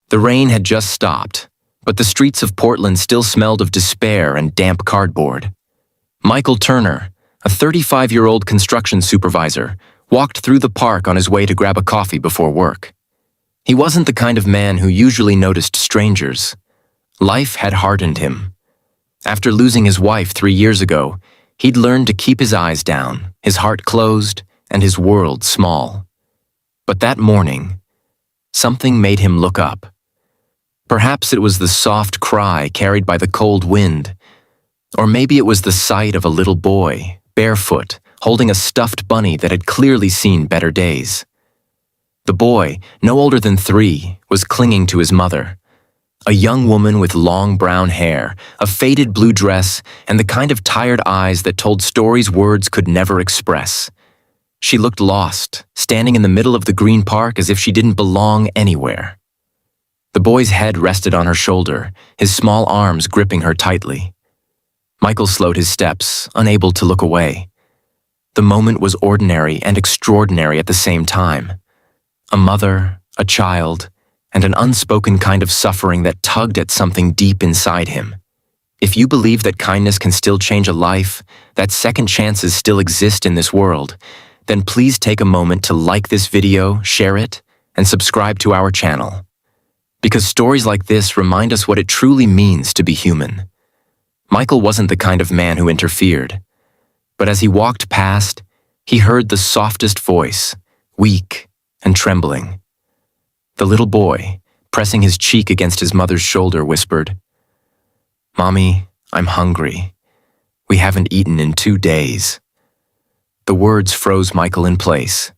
The rain had just stopped, but the streets of Portland still smelled of despair and damp cardboard. Michael Turner, a 35-year-old construction supervisor, walked through the park on his way to grab a coffee before work. He wasn't the kind of man who usually noticed strangers. Life had hardened him. After losing his wife 3 years ago, he'd learned to keep his eyes down, his heart closed, and his world small. But that morning, something made him look up. Perhaps it was the soft cry carried by the cold wind, or maybe it was the sight of a little boy, barefoot, holding a stuffed bunny that had clearly seen better days. The boy, no older than 3, was clinging to his mother. A young woman with long brown hair, a faded blue dress, and the kind of tired eyes that told stories words could never express. She looked lost, standing in the middle of the green park as if she didn't belong anywhere. The boy's head rested on her shoulder, his small arms gripping her tightly. Michael slowed his steps, unable to look away. The moment was ordinary and extraordinary at the same time. A mother, a child, and an unspoken kind of suffering that tugged at something deep inside him. If you believe that kindness can still change a life, that second chances still exist in this world, then please take a moment to like this video, share it, and subscribe to our channel. Because stories like this remind us what it truly means to be human. Michael wasn't the kind of man who interfered, but as he walked past, he heard the softest voice, weak and trembling. The little boy, pressing his cheek against his mother's shoulder, whispered, "Mommy, I'm hungry. We haven't eaten in 2 days." The words froze Michael in place.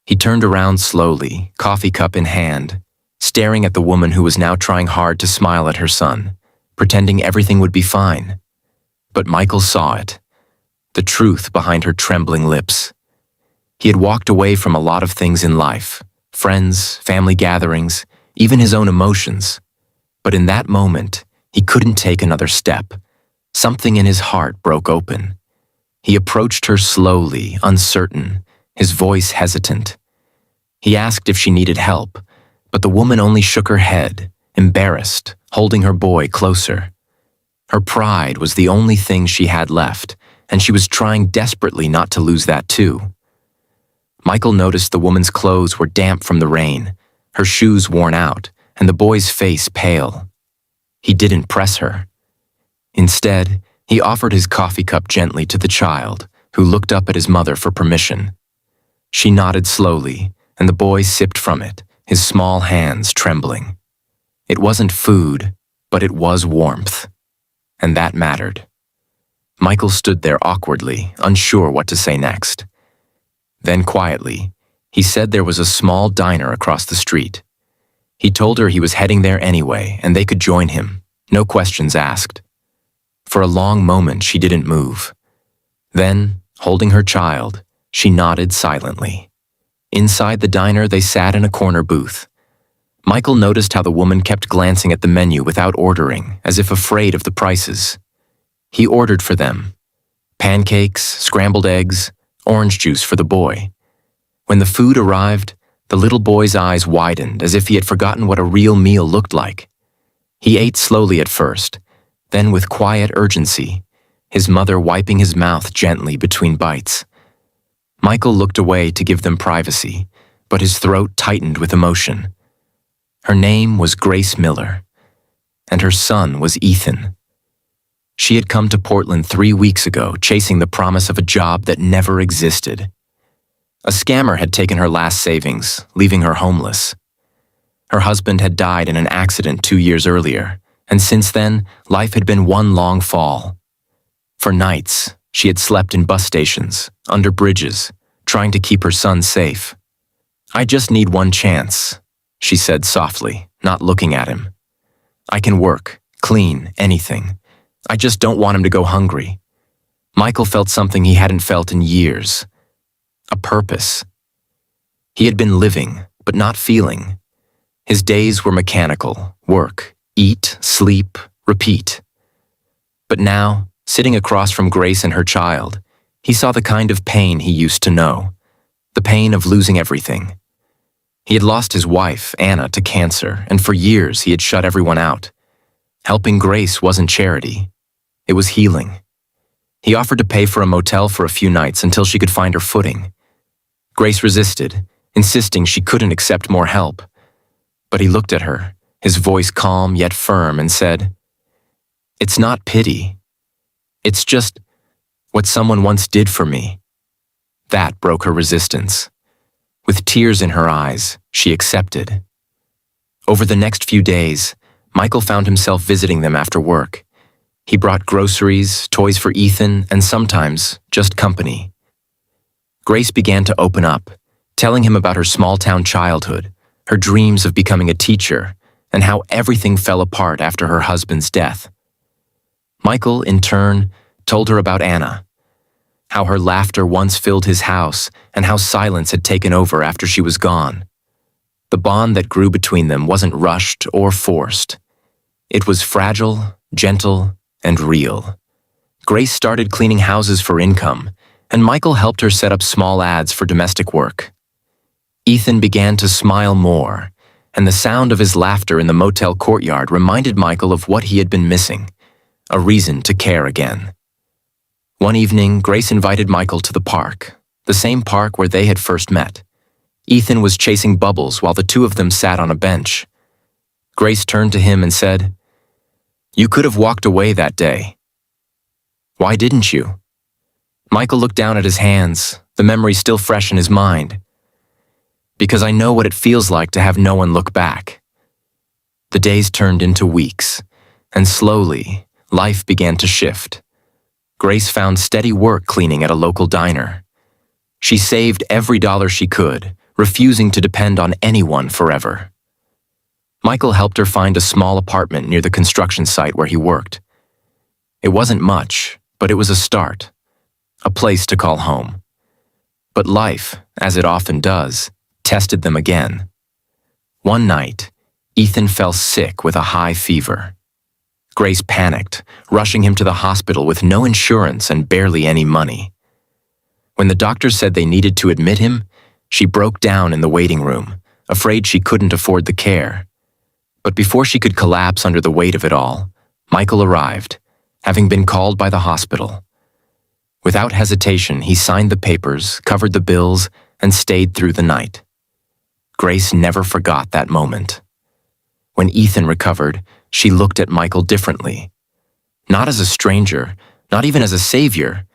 He turned around slowly, coffee cup in hand, staring at the woman who was now trying hard to smile at her son, pretending everything would be fine. But Michael saw it, the truth behind her trembling lips. He had walked away from a lot of things in life, friends, family gatherings, even his own emotions. But in that moment, he couldn't take another step. Something in his heart broke open. He approached her slowly, uncertain, his voice hesitant. He asked if she needed help, but the woman only shook her head, embarrassed, holding her boy closer. Her pride was the only thing she had left, and she was trying desperately not to lose that too. Michael noticed the woman's clothes were damp from the rain, her shoes worn out, and the boy's face pale. He didn't press her. Instead, he offered his coffee cup gently to the child, who looked up at his mother for permission. She nodded slowly, and the boy sipped from it, his small hands trembling. It wasn't food, but it was warmth. And that mattered. Michael stood there awkwardly, unsure what to say next. Then quietly, he said there was a small diner across the street. He told her he was heading there anyway, and they could join him, no questions asked. For a long moment, she didn't move. Then, holding her child, she nodded silently. Inside the diner, they sat in a corner booth. Michael noticed how the woman kept glancing at the menu without ordering, as if afraid of the prices. He ordered for them: pancakes, scrambled eggs, orange juice for the boy. When the food arrived, the little boy's eyes widened as if he had forgotten what a real meal looked like. He ate slowly at first, then with quiet urgency, his mother wiping his mouth gently between bites. Michael looked away to give them privacy, but his throat tightened with emotion. Her name was Grace Miller, and her son was Ethan. She had come to Portland 3 weeks ago, chasing the promise of a job that never existed. A scammer had taken her last savings, leaving her homeless. Her husband had died in an accident 2 years earlier, and since then, life had been one long fall. For nights, she had slept in bus stations, under bridges, trying to keep her son safe. "I just need one chance," she said softly, not looking at him. "I can work, clean, anything. I just don't want him to go hungry." Michael felt something he hadn't felt in years. A purpose. He had been living, but not feeling. His days were mechanical: work, eat, sleep, repeat. But now, sitting across from Grace and her child, he saw the kind of pain he used to know, the pain of losing everything. He had lost his wife, Anna, to cancer, and for years he had shut everyone out. Helping Grace wasn't charity. It was healing. He offered to pay for a motel for a few nights until she could find her footing. Grace resisted, insisting she couldn't accept more help. But he looked at her, his voice calm yet firm, and said, "It's not pity. It's just what someone once did for me." That broke her resistance. With tears in her eyes, she accepted. Over the next few days, Michael found himself visiting them after work. He brought groceries, toys for Ethan, and sometimes just company. Grace began to open up, telling him about her small-town childhood, her dreams of becoming a teacher, and how everything fell apart after her husband's death. Michael, in turn, told her about Anna, how her laughter once filled his house and how silence had taken over after she was gone. The bond that grew between them wasn't rushed or forced. It was fragile, gentle, and real. Grace started cleaning houses for income, and Michael helped her set up small ads for domestic work. Ethan began to smile more, and the sound of his laughter in the motel courtyard reminded Michael of what he had been missing, a reason to care again. One evening, Grace invited Michael to the park, the same park where they had first met. Ethan was chasing bubbles while the two of them sat on a bench. Grace turned to him and said, "You could have walked away that day. Why didn't you?" Michael looked down at his hands, the memory still fresh in his mind. "Because I know what it feels like to have no one look back." The days turned into weeks, and slowly, life began to shift. Grace found steady work cleaning at a local diner. She saved every dollar she could, refusing to depend on anyone forever. Michael helped her find a small apartment near the construction site where he worked. It wasn't much, but it was a start, a place to call home. But life, as it often does, tested them again. One night, Ethan fell sick with a high fever. Grace panicked, rushing him to the hospital with no insurance and barely any money. When the doctor said they needed to admit him, she broke down in the waiting room, afraid she couldn't afford the care. But before she could collapse under the weight of it all, Michael arrived, having been called by the hospital. Without hesitation, he signed the papers, covered the bills, and stayed through the night. Grace never forgot that moment. When Ethan recovered, she looked at Michael differently. Not as a stranger, not even as a savior,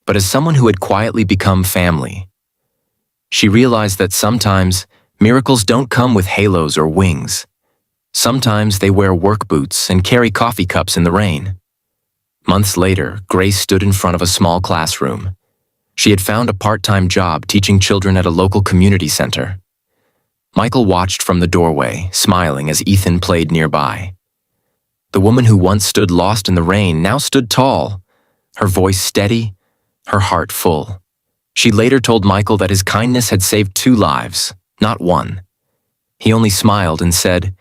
but as someone who had quietly become family. She realized that sometimes miracles don't come with halos or wings. Sometimes they wear work boots and carry coffee cups in the rain. Months later, Grace stood in front of a small classroom. She had found a part-time job teaching children at a local community center. Michael watched from the doorway, smiling as Ethan played nearby. The woman who once stood lost in the rain now stood tall, her voice steady, her heart full. She later told Michael that his kindness had saved 2 lives, not 1. He only smiled and said,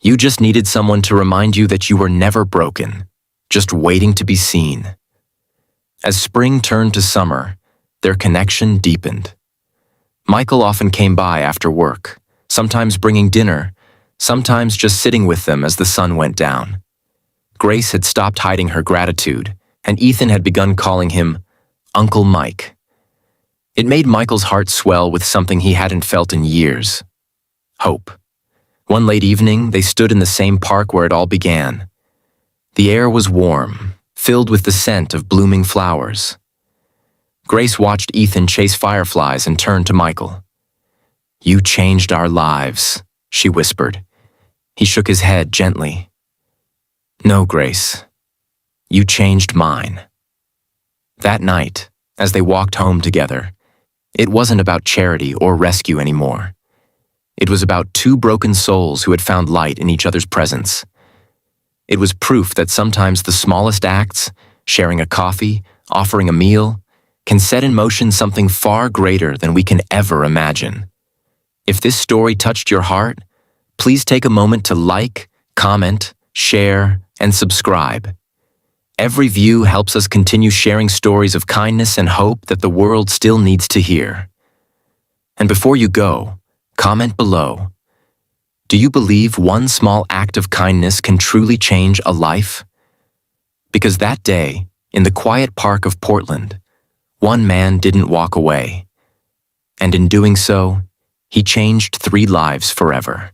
"You just needed someone to remind you that you were never broken, just waiting to be seen." As spring turned to summer, their connection deepened. Michael often came by after work, sometimes bringing dinner, sometimes just sitting with them as the sun went down. Grace had stopped hiding her gratitude, and Ethan had begun calling him Uncle Mike. It made Michael's heart swell with something he hadn't felt in years: hope. One late evening, they stood in the same park where it all began. The air was warm, filled with the scent of blooming flowers. Grace watched Ethan chase fireflies and turned to Michael. "You changed our lives," she whispered. He shook his head gently. "No, Grace. You changed mine." That night, as they walked home together, it wasn't about charity or rescue anymore. It was about 2 broken souls who had found light in each other's presence. It was proof that sometimes the smallest acts, sharing a coffee, offering a meal, can set in motion something far greater than we can ever imagine. If this story touched your heart, please take a moment to like, comment, share, and subscribe. Every view helps us continue sharing stories of kindness and hope that the world still needs to hear. And before you go, Comment below. Do you believe one small act of kindness can truly change a life? Because that day, in the quiet park of Portland, one man didn't walk away. And in doing so, he changed 3 lives forever.